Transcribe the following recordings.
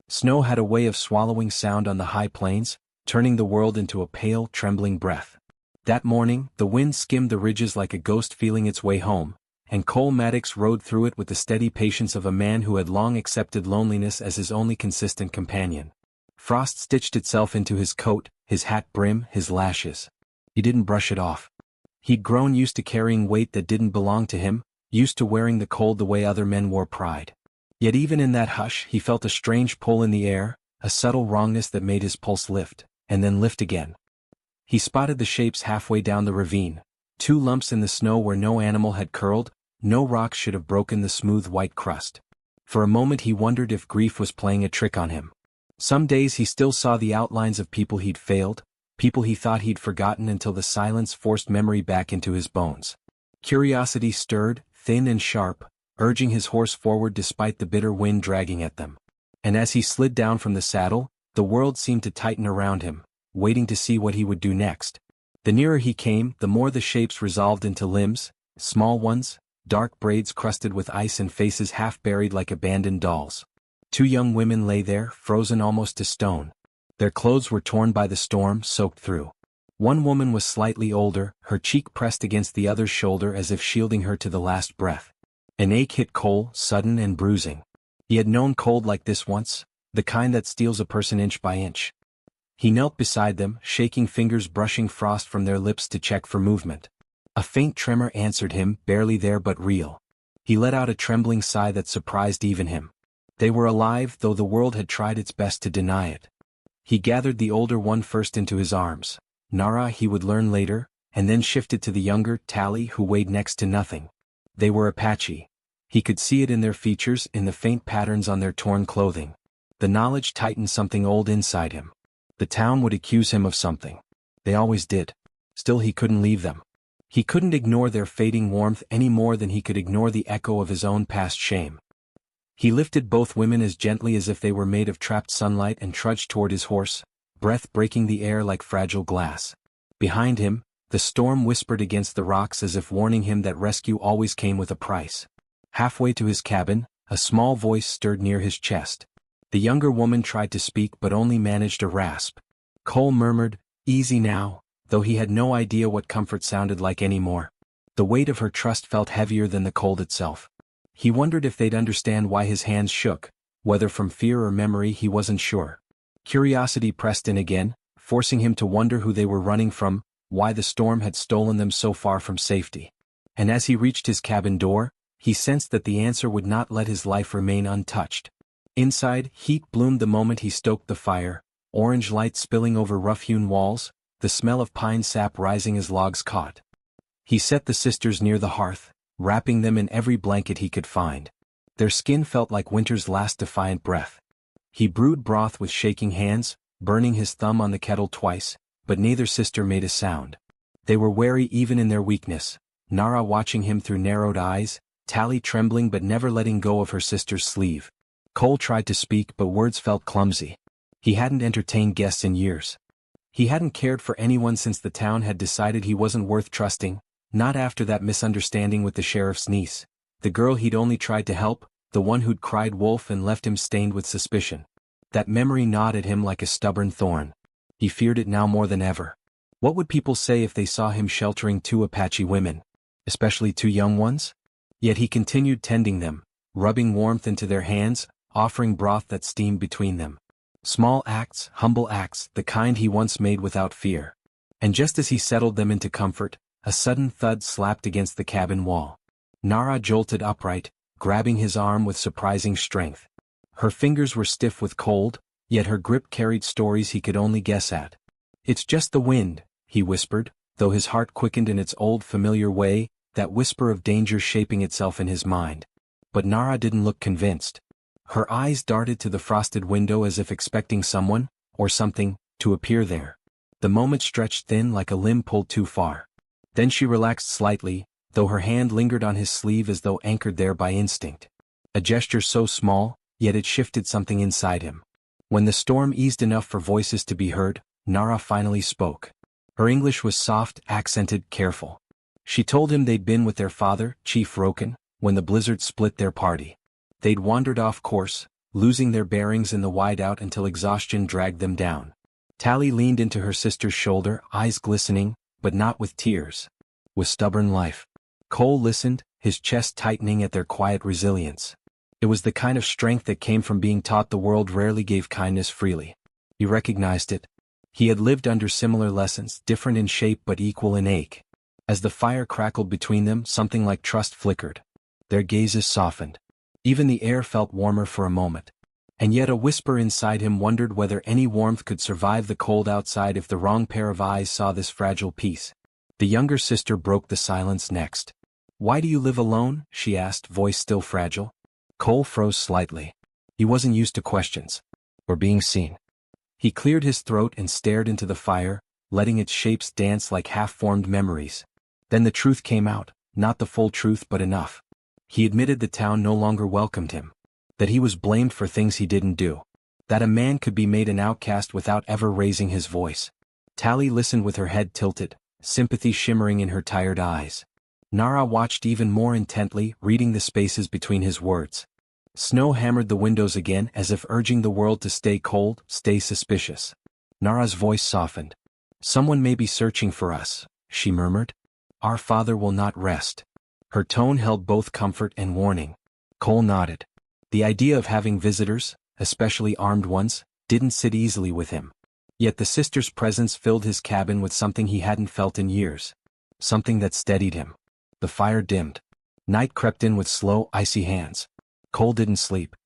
Snow had a way of swallowing sound on the high plains, turning the world into a pale, trembling breath. That morning, the wind skimmed the ridges like a ghost feeling its way home, and Cole Maddox rode through it with the steady patience of a man who had long accepted loneliness as his only consistent companion. Frost stitched itself into his coat, his hat brim, his lashes. He didn't brush it off. He'd grown used to carrying weight that didn't belong to him, used to wearing the cold the way other men wore pride. Yet even in that hush he felt a strange pull in the air, a subtle wrongness that made his pulse lift, and then lift again. He spotted the shapes halfway down the ravine, 2 lumps in the snow where no animal had curled, no rock should have broken the smooth white crust. For a moment he wondered if grief was playing a trick on him. Some days he still saw the outlines of people he'd failed, people he thought he'd forgotten until the silence forced memory back into his bones. Curiosity stirred, thin and sharp, urging his horse forward despite the bitter wind dragging at them. And as he slid down from the saddle, the world seemed to tighten around him, waiting to see what he would do next. The nearer he came, the more the shapes resolved into limbs, small ones, dark braids crusted with ice and faces half buried like abandoned dolls. 2 young women lay there, frozen almost to stone. Their clothes were torn by the storm, soaked through. One woman was slightly older, her cheek pressed against the other's shoulder as if shielding her to the last breath. An ache hit Cole, sudden and bruising. He had known cold like this once, the kind that steals a person inch by inch. He knelt beside them, shaking fingers brushing frost from their lips to check for movement. A faint tremor answered him, barely there but real. He let out a trembling sigh that surprised even him. They were alive, though the world had tried its best to deny it. He gathered the older one first into his arms. Nara, he would learn later, and then shifted to the younger, Tally, who weighed next to nothing. They were Apache. He could see it in their features, in the faint patterns on their torn clothing. The knowledge tightened something old inside him. The town would accuse him of something. They always did. Still he couldn't leave them. He couldn't ignore their fading warmth any more than he could ignore the echo of his own past shame. He lifted both women as gently as if they were made of trapped sunlight and trudged toward his horse, breath breaking the air like fragile glass. Behind him, the storm whispered against the rocks as if warning him that rescue always came with a price. Halfway to his cabin, a small voice stirred near his chest. The younger woman tried to speak but only managed a rasp. Cole murmured, "Easy now," though he had no idea what comfort sounded like anymore. The weight of her trust felt heavier than the cold itself. He wondered if they'd understand why his hands shook, whether from fear or memory he wasn't sure. Curiosity pressed in again, forcing him to wonder who they were running from, why the storm had stolen them so far from safety. And as he reached his cabin door, he sensed that the answer would not let his life remain untouched. Inside, heat bloomed the moment he stoked the fire, orange light spilling over rough-hewn walls, the smell of pine sap rising as logs caught. He set the sisters near the hearth, wrapping them in every blanket he could find. Their skin felt like winter's last defiant breath. He brewed broth with shaking hands, burning his thumb on the kettle twice, but neither sister made a sound. They were wary even in their weakness, Nara watching him through narrowed eyes, Tally trembling but never letting go of her sister's sleeve. Cole tried to speak but words felt clumsy. He hadn't entertained guests in years. He hadn't cared for anyone since the town had decided he wasn't worth trusting, not after that misunderstanding with the sheriff's niece, the girl he'd only tried to help, the one who'd cried wolf and left him stained with suspicion. That memory gnawed at him like a stubborn thorn. He feared it now more than ever. What would people say if they saw him sheltering 2 Apache women, especially 2 young ones? Yet he continued tending them, rubbing warmth into their hands, offering broth that steamed between them. Small acts, humble acts, the kind he once made without fear. And just as he settled them into comfort, a sudden thud slapped against the cabin wall. Nara jolted upright, grabbing his arm with surprising strength. Her fingers were stiff with cold, yet her grip carried stories he could only guess at. "It's just the wind," he whispered, though his heart quickened in its old familiar way, that whisper of danger shaping itself in his mind. But Nara didn't look convinced. Her eyes darted to the frosted window as if expecting someone, or something, to appear there. The moment stretched thin like a limb pulled too far. Then she relaxed slightly, though her hand lingered on his sleeve as though anchored there by instinct. A gesture so small, yet it shifted something inside him. When the storm eased enough for voices to be heard, Nara finally spoke. Her English was soft, accented, careful. She told him they'd been with their father, Chief Roken, when the blizzard split their party. They'd wandered off course, losing their bearings in the whiteout until exhaustion dragged them down. Tally leaned into her sister's shoulder, eyes glistening, but not with tears. With stubborn life. Cole listened, his chest tightening at their quiet resilience. It was the kind of strength that came from being taught the world rarely gave kindness freely. He recognized it. He had lived under similar lessons, different in shape but equal in ache. As the fire crackled between them, something like trust flickered. Their gazes softened. Even the air felt warmer for a moment. And yet a whisper inside him wondered whether any warmth could survive the cold outside if the wrong pair of eyes saw this fragile piece. The younger sister broke the silence next. "Why do you live alone?" she asked, voice still fragile. Cole froze slightly. He wasn't used to questions. Or being seen. He cleared his throat and stared into the fire, letting its shapes dance like half-formed memories. Then the truth came out, not the full truth but enough. He admitted the town no longer welcomed him. That he was blamed for things he didn't do. That a man could be made an outcast without ever raising his voice. Tally listened with her head tilted, sympathy shimmering in her tired eyes. Nara watched even more intently, reading the spaces between his words. Snow hammered the windows again as if urging the world to stay cold, stay suspicious. Nara's voice softened. "Someone may be searching for us," she murmured. "Our father will not rest." Her tone held both comfort and warning. Cole nodded. The idea of having visitors, especially armed ones, didn't sit easily with him. Yet the sister's presence filled his cabin with something he hadn't felt in years. Something that steadied him. The fire dimmed. Night crept in with slow, icy hands. Cole didn't sleep.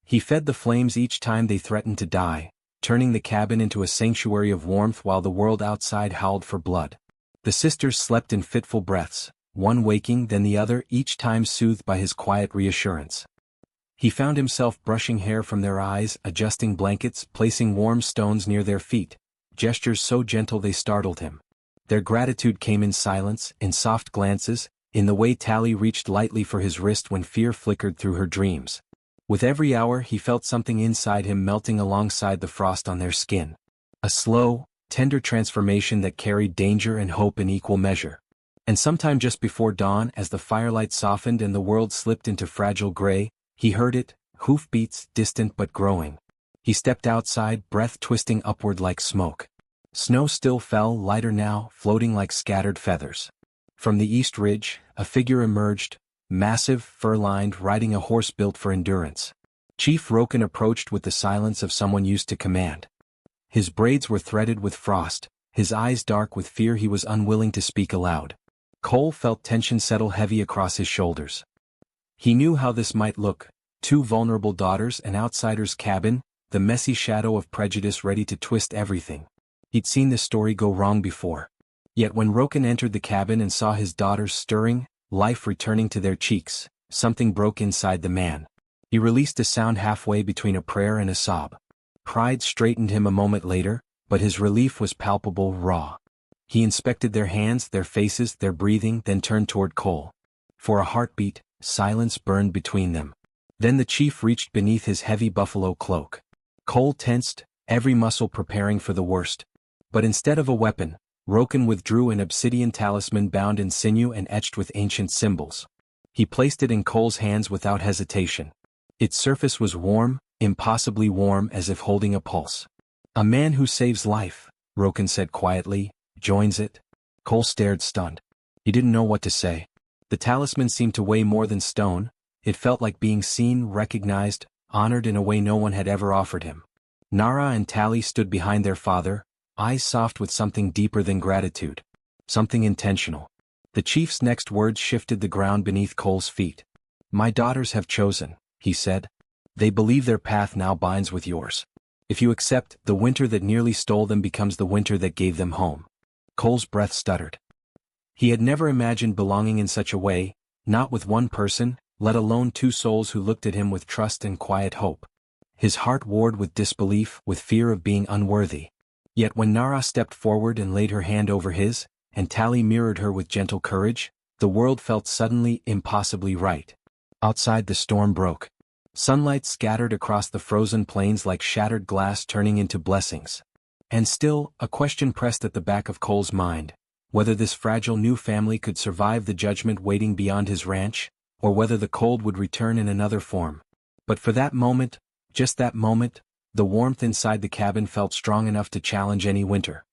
He fed the flames each time they threatened to die, turning the cabin into a sanctuary of warmth while the world outside howled for blood. The sisters slept in fitful breaths, one waking then the other, each time soothed by his quiet reassurance. He found himself brushing hair from their eyes, adjusting blankets, placing warm stones near their feet, gestures so gentle they startled him. Their gratitude came in silence, in soft glances, in the way Tally reached lightly for his wrist when fear flickered through her dreams. With every hour he felt something inside him melting alongside the frost on their skin. A slow, tender transformation that carried danger and hope in equal measure. And sometime just before dawn, as the firelight softened and the world slipped into fragile gray, he heard it, hoofbeats, distant but growing. He stepped outside, breath twisting upward like smoke. Snow still fell, lighter now, floating like scattered feathers. From the east ridge, a figure emerged, massive, fur-lined, riding a horse built for endurance. Chief Roken approached with the silence of someone used to command. His braids were threaded with frost, his eyes dark with fear. He was unwilling to speak aloud. Cole felt tension settle heavy across his shoulders. He knew how this might look, two vulnerable daughters, an outsider's cabin, the messy shadow of prejudice ready to twist everything. He'd seen this story go wrong before. Yet when Roken entered the cabin and saw his daughters stirring, life returning to their cheeks, something broke inside the man. He released a sound halfway between a prayer and a sob. Pride straightened him a moment later, but his relief was palpable, raw. He inspected their hands, their faces, their breathing, then turned toward Cole. For a heartbeat, silence burned between them. Then the chief reached beneath his heavy buffalo cloak. Cole tensed, every muscle preparing for the worst. But instead of a weapon, Roken withdrew an obsidian talisman bound in sinew and etched with ancient symbols. He placed it in Cole's hands without hesitation. Its surface was warm, impossibly warm, as if holding a pulse. "A man who saves life," Roken said quietly, "joins it." Cole stared stunned. He didn't know what to say. The talisman seemed to weigh more than stone. It felt like being seen, recognized, honored in a way no one had ever offered him. Nara and Tally stood behind their father, eyes soft with something deeper than gratitude. Something intentional. The chief's next words shifted the ground beneath Cole's feet. "My daughters have chosen," he said. "They believe their path now binds with yours. If you accept, the winter that nearly stole them becomes the winter that gave them home." Cole's breath stuttered. He had never imagined belonging in such a way, not with one person, let alone two souls who looked at him with trust and quiet hope. His heart warred with disbelief, with fear of being unworthy. Yet when Nara stepped forward and laid her hand over his, and Tally mirrored her with gentle courage, the world felt suddenly, impossibly right. Outside the storm broke. Sunlight scattered across the frozen plains like shattered glass, turning into blessings. And still, a question pressed at the back of Cole's mind, whether this fragile new family could survive the judgment waiting beyond his ranch, or whether the cold would return in another form. But for that moment, Just that moment, the warmth inside the cabin felt strong enough to challenge any winter.